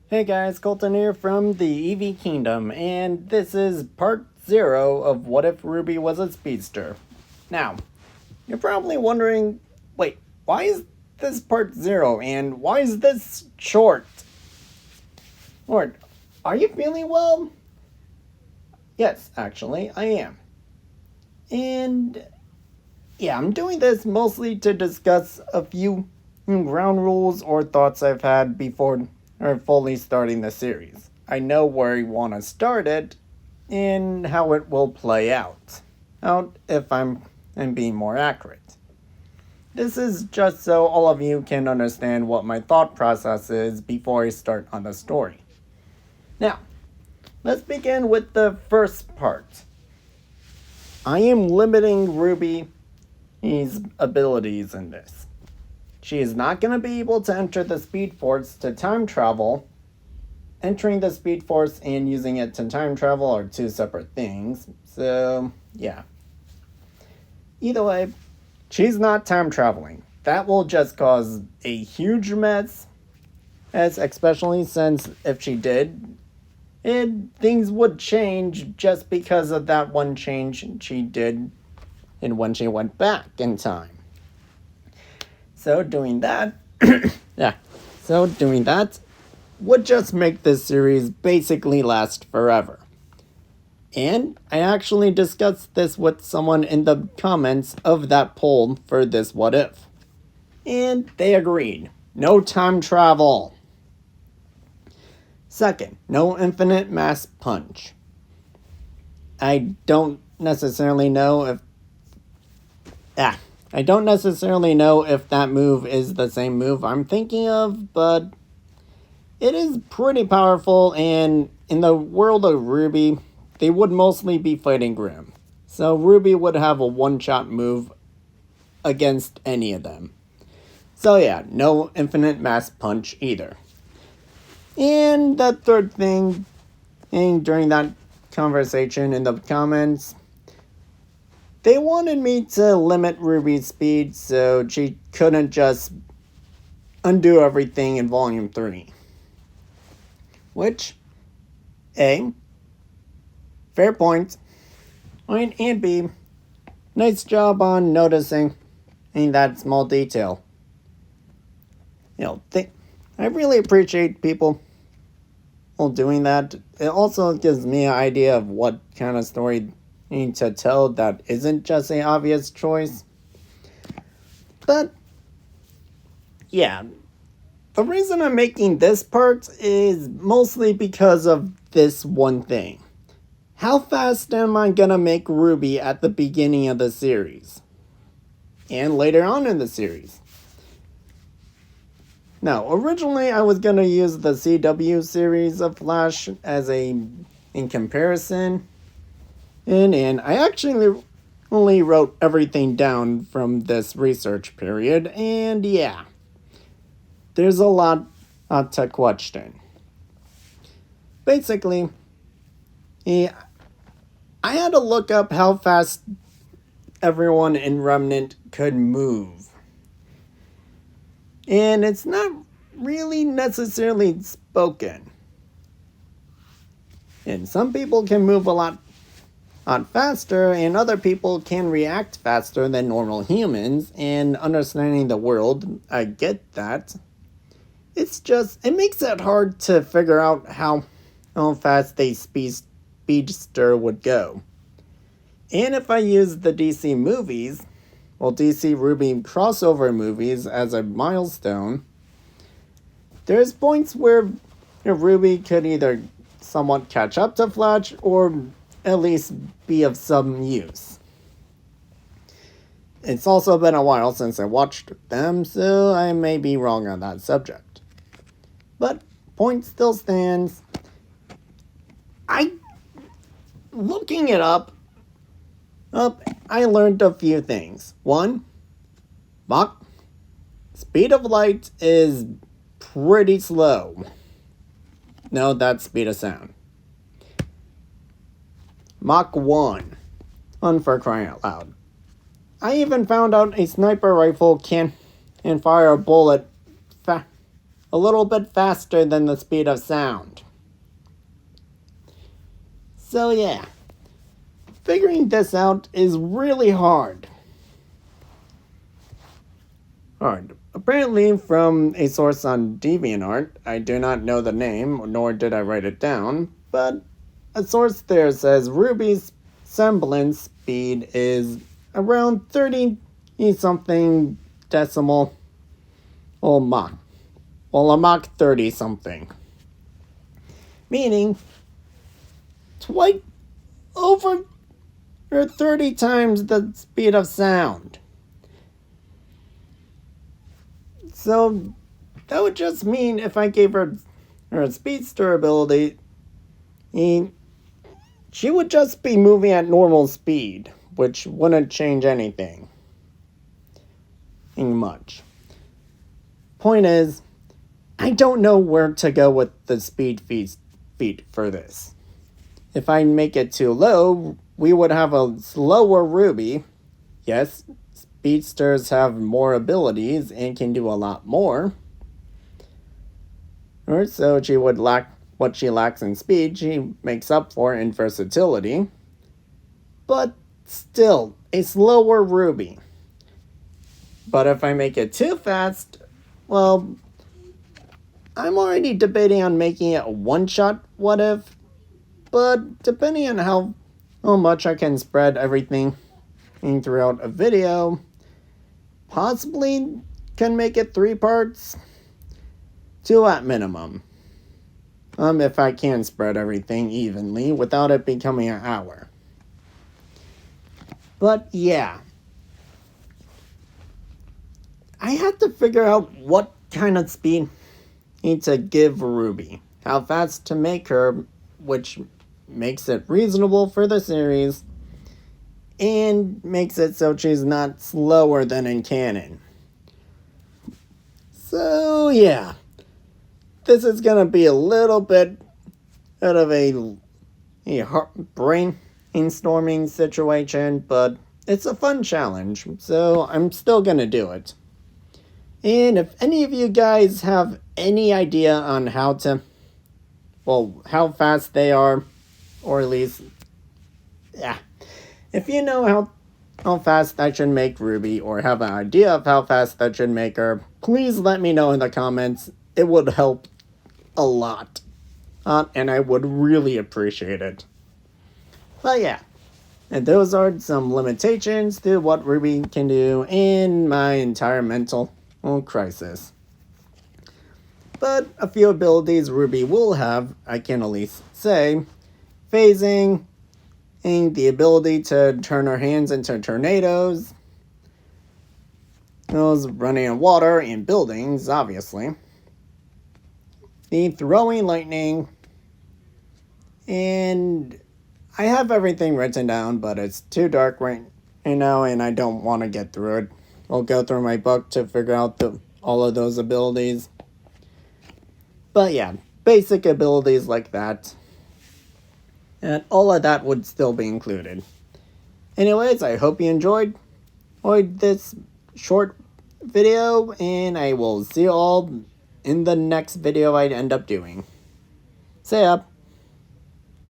Hey guys, Colton here from the EV Kingdom, and this is part 0 of What If RWBY Was a Speedster. Now, you're probably wondering, wait, why is this part 0, and why is this short? Lord, are you feeling well? Yes, actually, I am. And yeah, I'm doing this mostly to discuss a few ground rules or thoughts I've had before or fully starting the series. I know where I want to start it and how it will play out. Out if I'm being more accurate. This is just so all of you can understand what my thought process is before I start on the story. Now, let's begin with the first part. I am limiting RWBY's abilities in this. She is not going to be able to enter the Speed Force to time travel. Entering the Speed Force and using it to time travel are two separate things. So, yeah. Either way, she's not time traveling. That will just cause a huge mess. Especially since if she did, things would change just because of that one change she did and when she went back in time. So doing that, would just make this series basically last forever. And I actually discussed this with someone in the comments of that poll for this What If. And they agreed. No time travel. Second, no infinite mass punch. I don't necessarily know if that move is the same move I'm thinking of, but it is pretty powerful, and in the world of RWBY, they would mostly be fighting Grimm. So RWBY would have a one-shot move against any of them. So yeah, no infinite mass punch either. And the third thing, and during that conversation in the comments, they wanted me to limit RWBY's speed so she couldn't just undo everything in Volume 3. Which, A, fair point, and B, nice job on noticing that small detail. I really appreciate people doing that. It also gives me an idea of what kind of story need to tell that isn't just an obvious choice. But yeah, the reason I'm making this part is mostly because of this one thing. How fast am I gonna make RWBY at the beginning of the series? And later on in the series? Now, originally I was gonna use the CW series of Flash as in comparison. And I actually only wrote everything down from this research period, and yeah, there's a lot to question. Basically, I had to look up how fast everyone in Remnant could move. And it's not really necessarily spoken. And some people can move a lot faster, and other people can react faster than normal humans, and understanding the world, I get that. It's just, it makes it hard to figure out how fast a speedster would go. And if I use the DC movies, DC RWBY crossover movies as a milestone, there's points where RWBY could either somewhat catch up to Flash or at least be of some use. It's also been a while since I watched them, so I may be wrong on that subject. But point still stands. Looking it up, I learned a few things. One, Mach speed of light is pretty slow. No, that's speed of sound. Mach 1. For crying out loud. I even found out a sniper rifle can fire a bullet a little bit faster than the speed of sound. So yeah, figuring this out is really hard. Apparently from a source on DeviantArt, I do not know the name, nor did I write it down, but a source there says RWBY's semblance speed is around 30-something decimal, or Mach. Well, a Mach 30-something. Meaning, twice over or 30 times the speed of sound. So, that would just mean if I gave her speedster ability, she would just be moving at normal speed, which wouldn't change anything much. Point is, I don't know where to go with the speed feat for this. If I make it too low, we would have a slower RWBY. Yes, speedsters have more abilities and can do a lot more. Or so she would lack what she lacks in speed, she makes up for in versatility. But still, a slower RWBY. But if I make it too fast, well, I'm already debating on making it a one-shot what if. But depending on how much I can spread everything throughout a video, possibly can make it 3 parts, 2 at minimum. If I can spread everything evenly without it becoming an hour. But yeah, I had to figure out what kind of speed to give RWBY, how fast to make her, which makes it reasonable for the series, and makes it so she's not slower than in canon. So yeah, this is gonna be a little bit out of a brainstorming situation, but it's a fun challenge, so I'm still gonna do it. And if any of you guys have any idea on how fast they are, or at least, if you know how fast I should make RWBY, or have an idea of how fast I should make her, please let me know in the comments. It would help a lot. And I would really appreciate it. But yeah, and those are some limitations to what RWBY can do in my entire mental crisis. But a few abilities RWBY will have, I can at least say: phasing, and the ability to turn her hands into tornadoes, those running in water and buildings, obviously, the throwing lightning, and I have everything written down, but it's too dark right now, and I don't want to get through it. I'll go through my book to figure out all of those abilities. But yeah, basic abilities like that. And all of that would still be included. Anyways, I hope you enjoyed this short video, and I will see you all in the next video I end up doing. See ya!